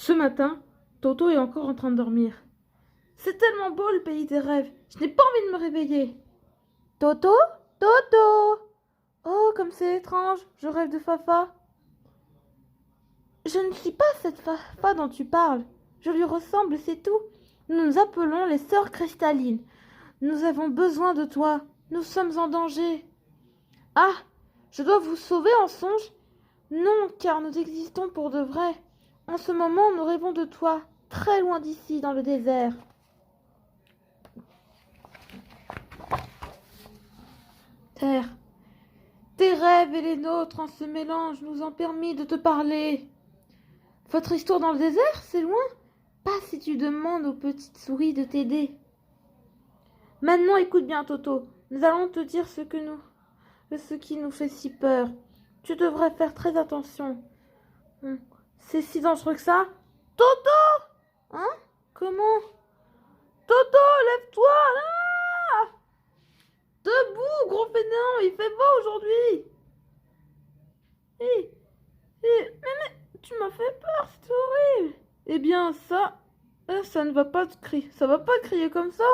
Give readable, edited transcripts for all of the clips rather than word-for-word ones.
Ce matin, Toto est encore en train de dormir. C'est tellement beau le pays des rêves. Je n'ai pas envie de me réveiller. Toto? Toto? Oh, comme c'est étrange. Je rêve de Fafa. Je ne suis pas cette Fafa dont tu parles. Je lui ressemble, c'est tout. Nous nous appelons les sœurs cristallines. Nous avons besoin de toi. Nous sommes en danger. Ah, je dois vous sauver en songe? Non, car nous existons pour de vrai. En ce moment, nous rêvons de toi, très loin d'ici, dans le désert. Terre, tes rêves et les nôtres en se mélange nous ont permis de te parler. Votre histoire dans le désert, c'est loin? Pas si tu demandes aux petites souris de t'aider. Maintenant, écoute bien, Toto. Nous allons te dire ce qui nous fait si peur. Tu devrais faire très attention. C'est si dangereux que ça? Toto! Hein? Comment? Toto, lève-toi! Là! Debout, gros fainéant, il fait beau aujourd'hui! Mais, tu m'as fait peur, c'est horrible! Eh bien, ça ne va pas te crier. Ça va pas crier comme ça!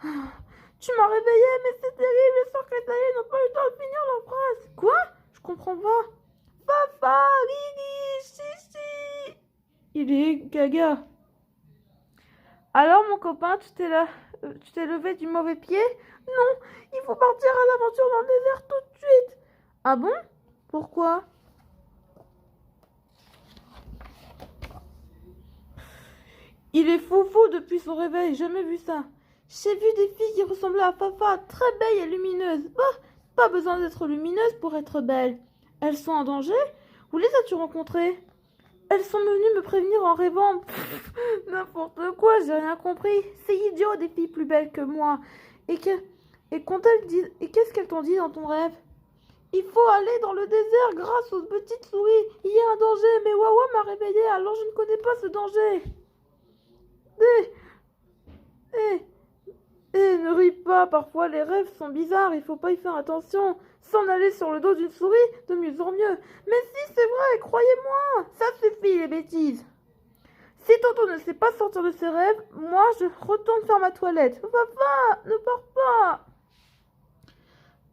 Tu m'as réveillé, mais c'est terrible, les sœurs Catalines n'ont pas eu le temps de finir leur phrase. Quoi? Je comprends pas. Papa, Lily, Chichi. Il est gaga. Alors, mon copain, tu t'es levé du mauvais pied? Non, il faut partir à l'aventure dans le désert tout de suite. Ah bon? Pourquoi? Il est foufou depuis son réveil, jamais vu ça. J'ai vu des filles qui ressemblaient à Fafa, très belles et lumineuses. Bah, pas besoin d'être lumineuse pour être belle. Elles sont en danger? Où les as-tu rencontrées? Elles sont venues me prévenir en rêvant. N'importe quoi, j'ai rien compris. C'est idiot, des filles plus belles que moi. Et qu'est-ce qu'elles t'ont dit dans ton rêve? Il faut aller dans le désert grâce aux petites souris. Il y a un danger, mais Wawa m'a réveillée, alors je ne connais pas ce danger. Ne ris pas, parfois les rêves sont bizarres, il faut pas y faire attention. S'en aller sur le dos d'une souris, de mieux en mieux. Mais si, c'est vrai, croyez-moi, ça suffit les bêtises. Si Toto ne sait pas sortir de ses rêves, moi je retourne faire ma toilette. Papa, ne pars pas.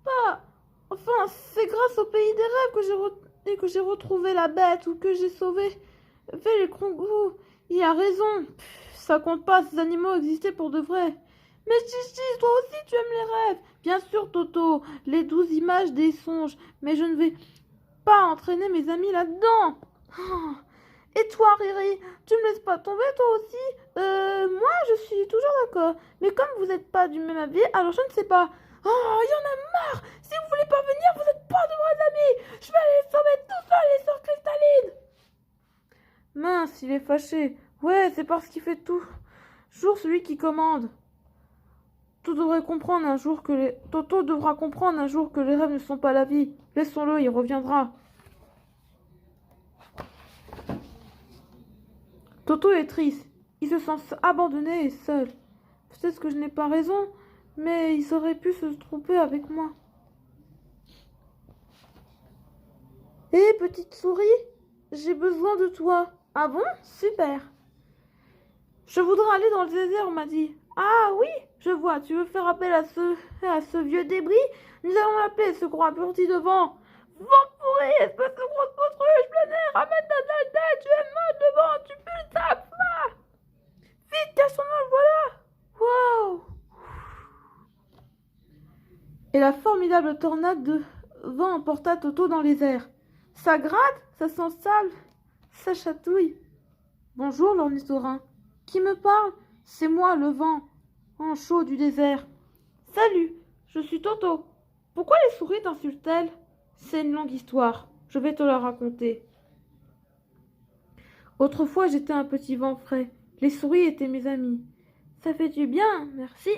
Pas. Enfin, c'est grâce au pays des rêves que j'ai retrouvé la bête ou que j'ai sauvé les kangourous. Il a raison. Ça compte pas, ces animaux existaient pour de vrai. Mais Chichi, toi aussi tu aimes les rêves. Bien sûr, Toto, les 12 images des songes. Mais je ne vais pas entraîner mes amis là-dedans. Oh. Et toi, Riri, tu me laisses pas tomber toi aussi? Moi, je suis toujours d'accord. Mais comme vous n'êtes pas du même avis, alors je ne sais pas. Oh, il y en a marre. Si vous voulez pas venir, vous n'êtes pas de vrais amis. Je vais aller les sauver tout seul, les sœurs cristallines. Mince, il est fâché. Ouais, c'est parce qu'il fait toujours celui qui commande. Toto devra comprendre un jour que les rêves ne sont pas la vie. Laissons-le, il reviendra. Toto est triste. Il se sent abandonné et seul. Peut-être que je n'ai pas raison, mais il aurait pu se tromper avec moi. Hé, petite souris, j'ai besoin de toi. Ah bon? Super. Je voudrais aller dans le désert, on m'a dit. Ah oui, je vois, tu veux faire appel à ce vieux débris? Nous allons l'appeler ce gros apporti devant. Vent pourri, espèce de grosse autruche plein air, ramène ta tête, tu es mode devant, tu pues le tape, là. Vite, cachons-nous, voilà. Waouh. Et la formidable tornade de vent emporta Toto dans les airs. Ça gratte, ça sent sale, ça chatouille. Bonjour, l'ornithorynque. Qui me parle? C'est moi, le vent, en chaud du désert. Salut, je suis Toto. Pourquoi les souris t'insultent-elles? C'est une longue histoire, je vais te la raconter. Autrefois, j'étais un petit vent frais. Les souris étaient mes amies. Ça fait du bien, merci.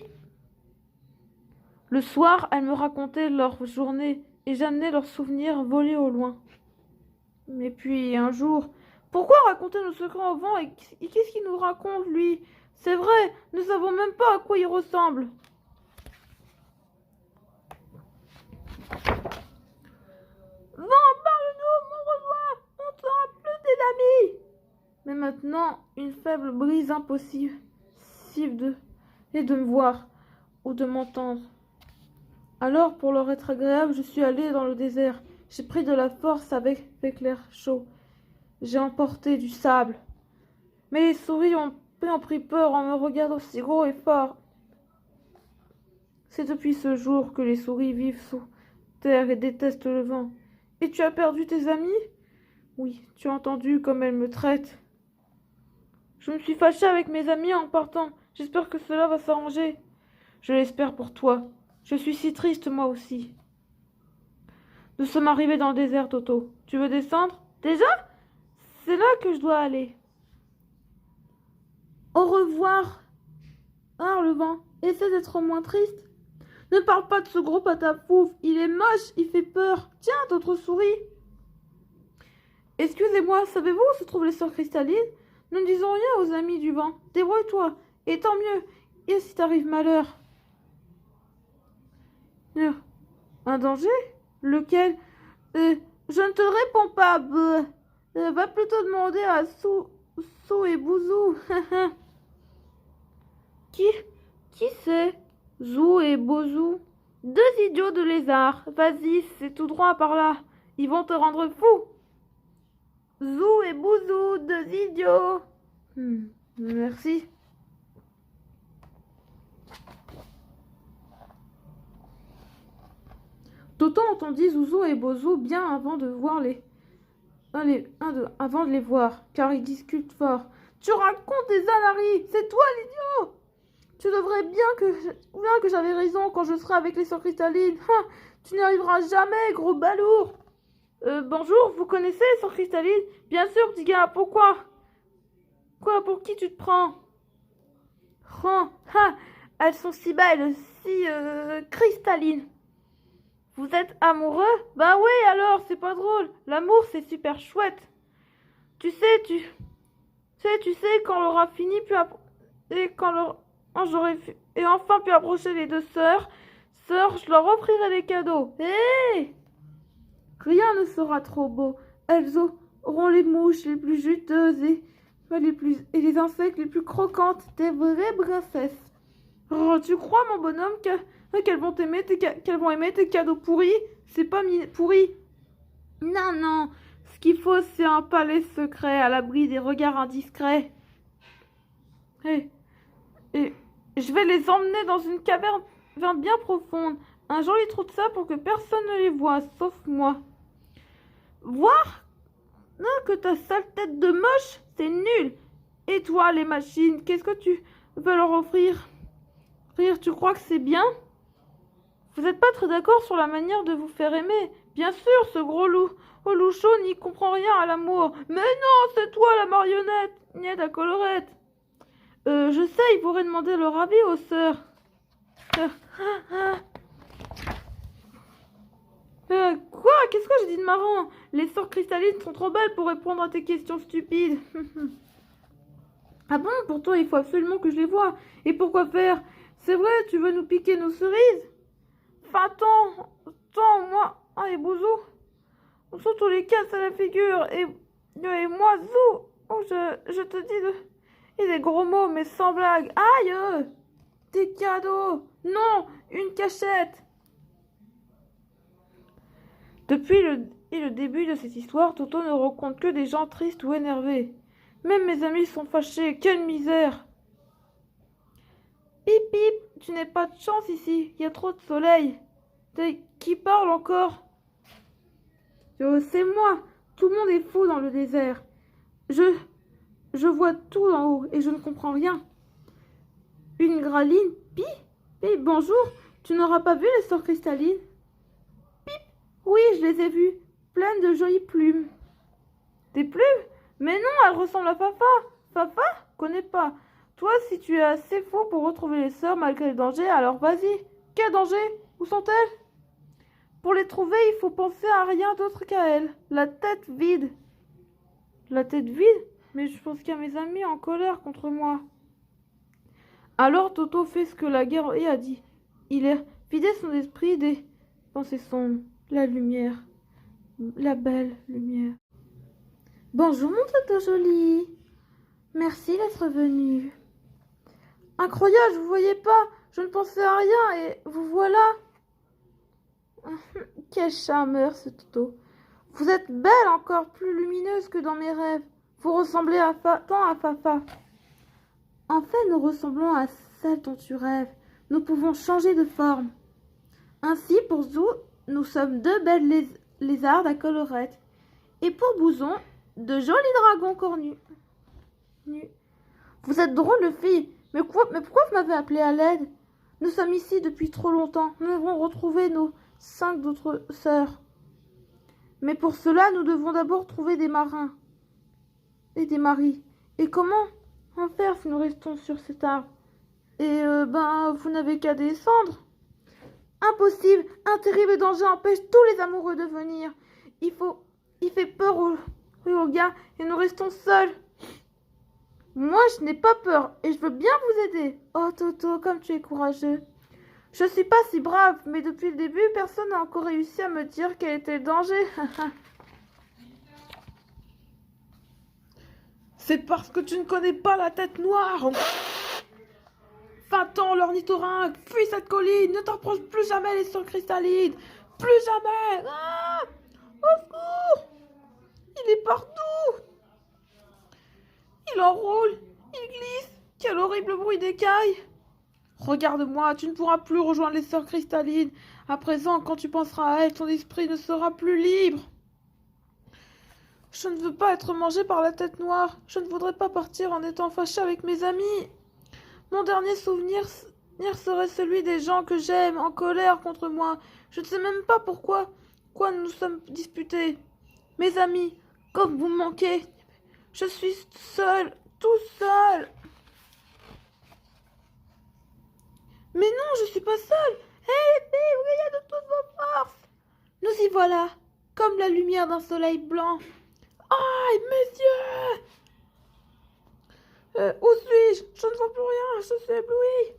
Le soir, elles me racontaient leur journée et j'amenais leurs souvenirs volés au loin. Mais puis, un jour, pourquoi raconter nos secrets au vent et qu'est-ce qu'il nous raconte, lui? C'est vrai, nous savons même pas à quoi il ressemble. Vent, parle-nous, mon rejoint, on ne sera plus tes amis. Mais maintenant une faible brise impossible de me voir ou de m'entendre. Alors, pour leur être agréable, je suis allée dans le désert. J'ai pris de la force avec l'air chaud. J'ai emporté du sable. Mais les souris ont pris peur en me regardant si gros et fort. C'est depuis ce jour que les souris vivent sous terre et détestent le vent. Et tu as perdu tes amis? Oui, tu as entendu comme elles me traitent. Je me suis fâchée avec mes amis en partant. J'espère que cela va s'arranger. Je l'espère pour toi. Je suis si triste, moi aussi. Nous sommes arrivés dans le désert, Toto. Tu veux descendre? Déjà? C'est là que je dois aller. Au revoir. Ah, le vent. Essaie d'être moins triste. Ne parle pas de ce gros patapouf. Il est moche, il fait peur. Tiens, d'autres souris. Excusez-moi, savez-vous où se trouvent les sœurs cristallines? Nous ne disons rien aux amis du vent. Débrouille-toi. Et tant mieux. Et si t'arrive malheur? Un danger? Lequel? Je ne te réponds pas. Va plutôt demander à Sou et Bouzou. Qui c'est? Zou et Bouzou? Deux idiots de lézard. Vas-y, c'est tout droit par là. Ils vont te rendre fou. Zou et Bouzou, deux idiots. Merci. Toto entendit Zouzou et Bouzou bien avant de avant de les voir, car ils discutent fort. Tu racontes des âneries, c'est toi l'idiot. Tu devrais bien que j'avais raison quand je serai avec les sœurs cristallines. Tu n'y arriveras jamais, gros balourd. Bonjour, vous connaissez les sœurs cristallines? Bien sûr, petit gars, pourquoi? Quoi, pour qui tu te prends? Elles sont si belles, si cristallines. Vous êtes amoureux? Bah oui, alors, c'est pas drôle. L'amour, c'est super chouette. Tu sais, quand on aura fini, et enfin pu approcher les deux sœurs, je leur offrirai des cadeaux. Hé! Rien ne sera trop beau. Elles auront les mouches les plus juteuses et les insectes les plus croquantes, des vraies princesses. Oh, tu crois, mon bonhomme, qu'elles vont aimer tes cadeaux pourris? C'est pas pourri. Non. Ce qu'il faut, c'est un palais secret à l'abri des regards indiscrets. Et je vais les emmener dans une caverne bien profonde. Un joli trou de sable pour que personne ne les voie, sauf moi. Voir que ta sale tête de moche, c'est nul. Et toi, les machines, qu'est-ce que tu veux leur offrir? Tu crois que c'est bien? Vous n'êtes pas très d'accord sur la manière de vous faire aimer. Bien sûr, ce gros louchon n'y comprend rien à l'amour. Mais non, c'est toi la marionnette, niette à colorette. Je sais, il pourrait demander leur avis aux sœurs. Quoi? Qu'est-ce que j'ai dit de marrant? Les sœurs cristallines sont trop belles pour répondre à tes questions stupides. Ah bon? Pourtant, il faut absolument que je les voie. Et pourquoi faire? C'est vrai, tu veux nous piquer nos cerises? Enfin, moi, et Bouzou, on sont tous les casses à la figure. Et moi, Zou, je te dis des gros mots, mais sans blague. Aïe! Des cadeaux! Non, une cachette! Depuis le début de cette histoire, Toto ne rencontre que des gens tristes ou énervés. Même mes amis sont fâchés. Quelle misère! Pip pip, tu n'as pas de chance ici. Il y a trop de soleil. Qui parle encore? C'est moi. Tout le monde est fou dans le désert. Je vois tout en haut et je ne comprends rien. Une graline? Pip, bonjour. Tu n'auras pas vu les sœurs cristallines? Oui, je les ai vues, pleines de jolies plumes. Des plumes? Mais non, elles ressemblent à Fafa. Fafa? Connais pas. Toi, si tu es assez fou pour retrouver les sœurs malgré les dangers, alors vas-y. Quel danger? Où sont-elles? Pour les trouver, il faut penser à rien d'autre qu'à elles. La tête vide. La tête vide? Mais je pense qu'il y a mes amis en colère contre moi. Alors Toto fait ce que la guerrière a dit. Il a vidé son esprit des pensées sombres. La lumière. La belle lumière. Bonjour mon Toto joli. Merci d'être venu. Incroyable, je vous voyais pas. Je ne pensais à rien et vous voilà. Quel charmeur ce Toto. Vous êtes belle, encore plus lumineuse que dans mes rêves. Vous ressemblez tant à Fafa. En fait, nous ressemblons à celle dont tu rêves. Nous pouvons changer de forme. Ainsi, pour Zou, nous sommes deux belles lézardes à collerette. Et pour Bouzon, de jolis dragons cornus. Vous êtes drôle de fille. Mais pourquoi vous m'avez appelé à l'aide? Nous sommes ici depuis trop longtemps. Nous devons retrouver nos 5 autres sœurs. Mais pour cela, nous devons d'abord trouver des marins et des maris. Et comment en faire si nous restons sur cet arbre? Et vous n'avez qu'à descendre. Impossible. Un terrible danger empêche tous les amoureux de venir. Il fait peur aux gars et nous restons seuls. Moi, je n'ai pas peur et je veux bien vous aider. Oh, Toto, comme tu es courageux. Je suis pas si brave, mais depuis le début, personne n'a encore réussi à me dire quel était le danger. C'est parce que tu ne connais pas la tête noire. Va-t'en, l'ornithorynque, fuis cette colline, ne t'approche plus jamais les sols cristallines. Plus jamais. Ah, au secours. Il est partout. Il enroule, il glisse. Quel horrible bruit d'écailles. Regarde-moi, tu ne pourras plus rejoindre les sœurs cristallines. À présent, quand tu penseras à elles, ton esprit ne sera plus libre. Je ne veux pas être mangé par la tête noire. Je ne voudrais pas partir en étant fâché avec mes amis. Mon dernier souvenir serait celui des gens que j'aime, en colère contre moi. Je ne sais même pas pourquoi nous nous sommes disputés. Mes amis, comme vous me manquez, je suis seul, tout seul. Mais non, je suis pas seule. Hé, les filles, brillez de toutes vos forces. Nous y voilà, comme la lumière d'un soleil blanc. Aïe, messieurs! Où suis-je? Je ne vois plus rien, je suis ébloui.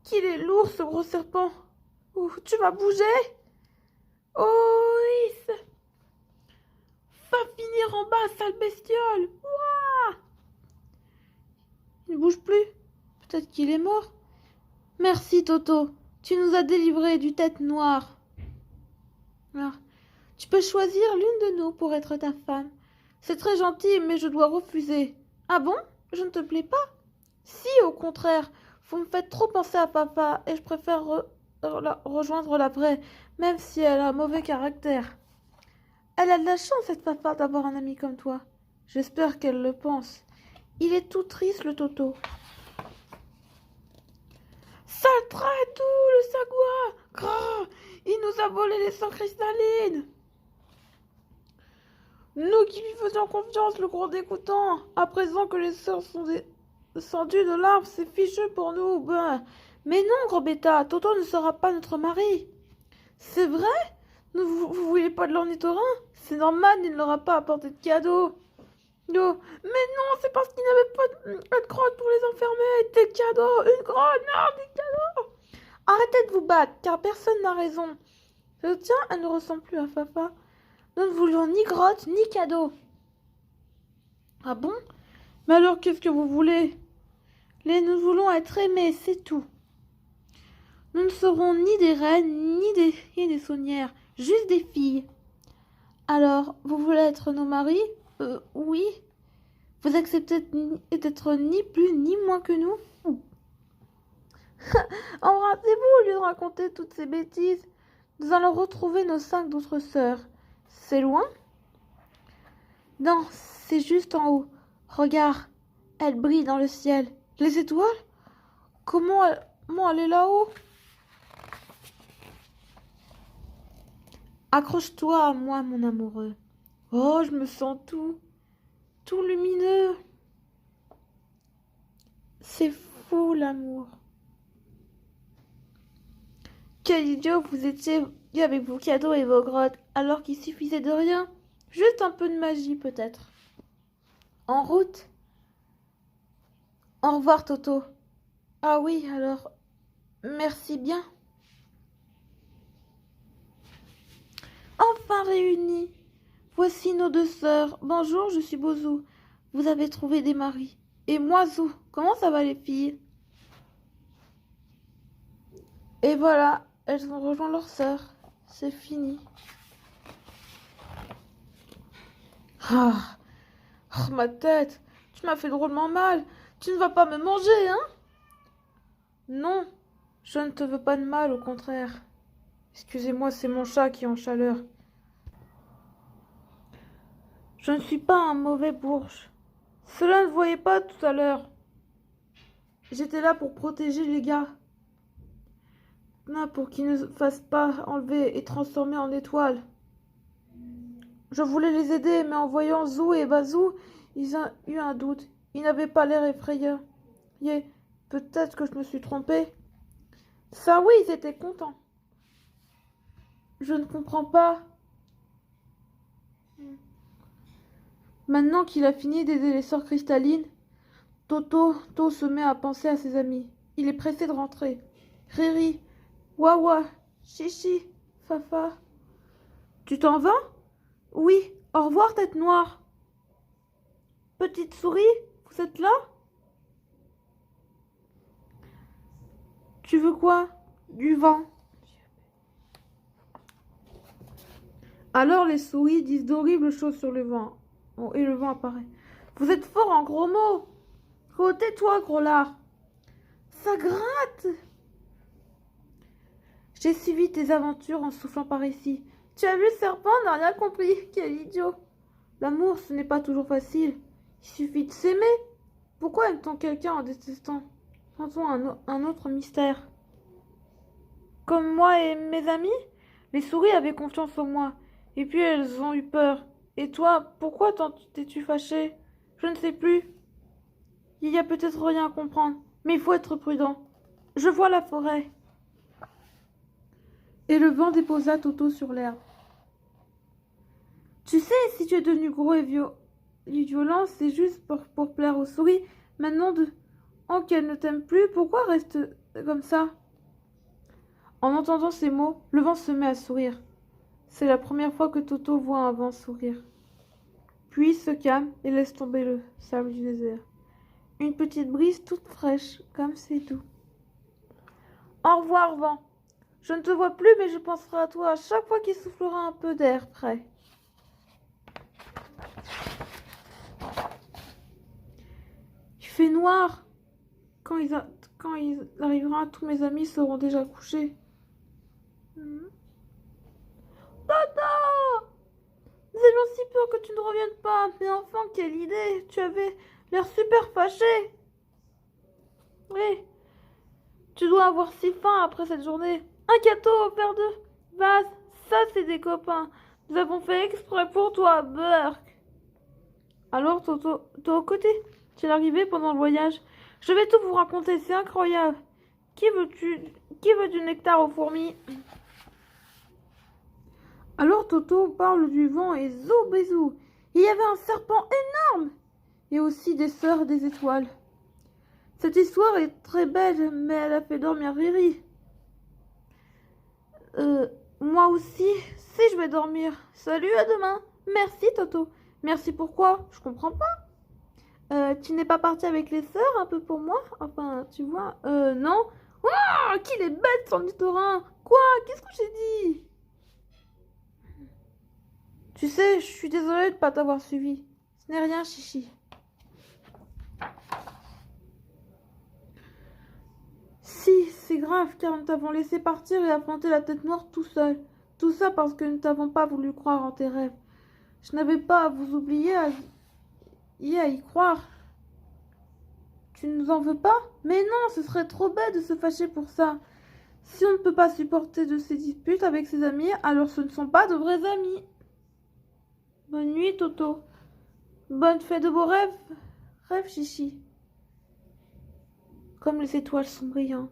Qu'il est lourd, ce gros serpent. Ouh, tu vas bouger? Oh, oui. Va finir en bas, sale bestiole. Ouah! Il ne bouge plus. Peut-être qu'il est mort. Merci, Toto. Tu nous as délivrés du tête noire. Alors, tu peux choisir l'une de nous pour être ta femme. C'est très gentil, mais je dois refuser. Ah bon? Je ne te plais pas? Si, au contraire, vous me faites trop penser à papa et je préfère rejoindre la vraie, même si elle a un mauvais caractère. Elle a de la chance, cette papa, d'avoir un ami comme toi. J'espère qu'elle le pense. Il est tout triste, le Toto. Sale traître, le sagouin! Grrr, il nous a volé les sangs cristallines! Nous qui lui faisions confiance, le gros dégoûtant. À présent que les sœurs sont descendues de l'arbre, c'est fichu pour nous. Ben. Mais non, gros bêta, Toto ne sera pas notre mari. C'est vrai? Vous voulez pas de l'ornithorynque? C'est normal, il ne leur a pas apporté de cadeau. Non, mais non, c'est parce qu'il n'avait pas de grotte pour les enfermer. Des cadeaux, une grotte, non, des cadeaux. Arrêtez de vous battre, car personne n'a raison. Tiens, elle ne ressemble plus à Fafa. Nous ne voulions ni grotte, ni cadeau. Ah bon? Mais alors, qu'est-ce que vous voulez? Nous voulons être aimés, c'est tout. Nous ne serons ni des reines, ni des saunières, juste des filles. Alors, vous voulez être nos maris? Oui. Vous acceptez d'être ni plus ni moins que nous? Embrassez-vous au lieu de raconter toutes ces bêtises. Nous allons retrouver nos 5 autres sœurs. C'est loin? Non, c'est juste en haut. Regarde, elles brillent dans le ciel. Les étoiles? Comment aller là-haut? Accroche-toi à moi, mon amoureux. Oh, je me sens tout lumineux. C'est fou, l'amour. Quel idiot vous étiez avec vos cadeaux et vos grottes, alors qu'il suffisait de rien. Juste un peu de magie, peut-être. En route. Au revoir, Toto. Ah oui, alors, merci bien. Enfin réunis. Voici nos 2 sœurs. Bonjour, je suis Bozou. vous avez trouvé des maris. Et moi, Zou, comment ça va les filles? Et voilà, elles ont rejoint leur sœur. C'est fini. Ah, oh, ma tête, tu m'as fait drôlement mal. Tu ne vas pas me manger, hein? Non, je ne te veux pas de mal, au contraire. Excusez-moi, c'est mon chat qui est en chaleur. Je ne suis pas un mauvais bourge. Cela ne se voyait pas tout à l'heure. J'étais là pour protéger les gars. Non, pour qu'ils ne se fassent pas enlever et transformer en étoiles. Je voulais les aider, mais en voyant Zou et Bazou, ils ont eu un doute. Ils n'avaient pas l'air effrayants. Peut-être que je me suis trompée. Ça oui, ils étaient contents. Je ne comprends pas. Maintenant qu'il a fini d'aider les sœurs cristallines, Toto se met à penser à ses amis. Il est pressé de rentrer. Riri, Wawa, Chichi, Fafa. Tu t'en vas? Oui, au revoir, tête noire. Petite souris, vous êtes là? Tu veux quoi? Du vent. Alors les souris disent d'horribles choses sur le vent. Oh, et le vent apparaît. Vous êtes fort en gros mots. Oh, tais-toi, gros lard. Ça gratte. J'ai suivi tes aventures en soufflant par ici. Tu as vu le serpent, n'a rien compris. Quel idiot. L'amour, ce n'est pas toujours facile. Il suffit de s'aimer. Pourquoi aime-t-on quelqu'un en détestant? Tentons un autre mystère. Comme moi et mes amis, les souris avaient confiance en moi. Et puis elles ont eu peur. Et toi, pourquoi t'es-tu fâché? Je ne sais plus. Il y a peut-être rien à comprendre, mais il faut être prudent. Je vois la forêt. Et le vent déposa Toto sur l'herbe. Tu sais, si tu es devenu gros et violent, c'est juste pour plaire aux souris. Maintenant, qu'elle ne t'aime plus, pourquoi reste comme ça? En entendant ces mots, le vent se met à sourire. C'est la première fois que Toto voit un vent sourire. Puis il se calme et laisse tomber le sable du désert. Une petite brise toute fraîche, comme c'est doux. Au revoir, vent. Je ne te vois plus, mais je penserai à toi à chaque fois qu'il soufflera un peu d'air frais. Il fait noir. Quand il arrivera, tous mes amis seront déjà couchés. Tata! Nous avions si peur que tu ne reviennes pas. Mais enfin, quelle idée! Tu avais l'air super fâché. Oui, tu dois avoir si faim après cette journée. Un gâteau offert de vase, ça c'est des copains. Nous avons fait exprès pour toi, Burk. Alors, Toto, tu es arrivé pendant le voyage. Je vais tout vous raconter, c'est incroyable. Qui veut du nectar aux fourmis? Alors Toto parle du vent et zoubézou. Il y avait un serpent énorme et aussi des sœurs des étoiles. Cette histoire est très belle, mais elle a fait dormir Riri. Moi aussi, si je vais dormir. Salut, à demain. Merci Toto. Merci pourquoi? Je comprends pas. Tu n'es pas parti avec les sœurs un peu pour moi? Enfin, tu vois, non. Oh, qu'il est bête son littorin. Quoi? Qu'est-ce que j'ai dit? Tu sais, je suis désolée de pas t'avoir suivi. Ce n'est rien, Chichi. Si, c'est grave, car nous t'avons laissé partir et affronter la tête noire tout seul. Tout ça parce que nous t'avons pas voulu croire en tes rêves. Je n'avais pas à vous oublier à y croire. Tu ne nous en veux pas? Mais non, ce serait trop bête de se fâcher pour ça. Si on ne peut pas supporter de ces disputes avec ses amis, alors ce ne sont pas de vrais amis. Bonne nuit, Toto. Bonne fête de beaux rêves. Rêve, Chichi. Comme les étoiles sont brillantes.